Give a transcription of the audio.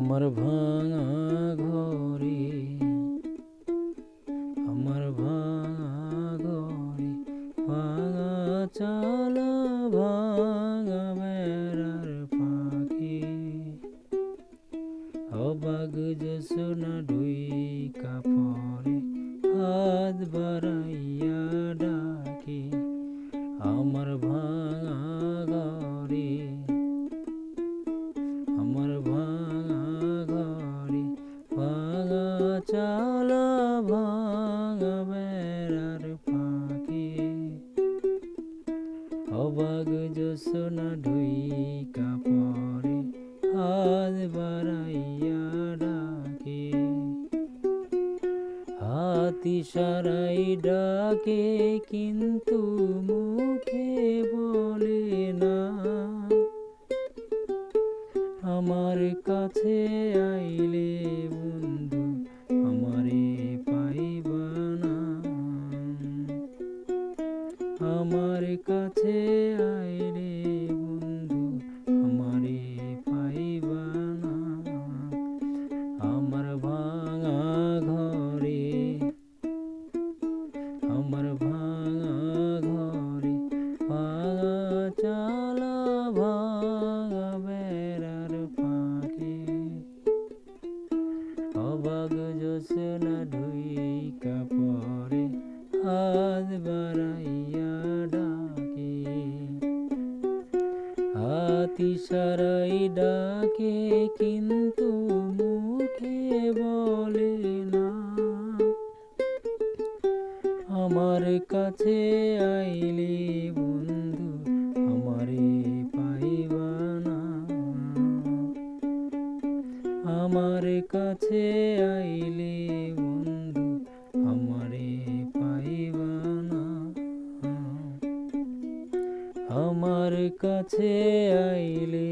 আমার ভাঙা ঘরে, আমার ভাঙা ঘরে, ভাঙা চালা ভাঙা বেড়ার পাখি, অবাক জোছনা ঢুইকা পড়ে হাত বাড়াইয়া ডাকে। আমার ভাঙা ঘরে, আমার ভাঙা ঘরে, ভাঙা চালা ভাঙা বেড়ার পাখি, অবাক জোছনা ঢুইকা পড়ে হাত বাড়াইয়া ডাকে। হাত ইশারায় ডাকে কিন্তু মুখে বলে না, আমার কাছে আইলে বন্ধু আমারে পাইবা না। আমার কাছে আইলে বন্ধু আমারে পাইবা না। আমার ভাঙা ঘরে, আমার ভাঙা ঘরে, ভাঙা চালা ভাঙা বেড়ার পাখি, অবাক জোছনা ঢুইকা পড়ে হাত বাড়াইয়া ডাকে। হাত ইশারায় ডাকে কিন্তু মুখে বলে না, আমার কাছে আইলে বন্ধু আমারে পাইবা না। আমার কাছে আইলে বন্ধু আমারে পাইবা না। আমার কাছে আইলে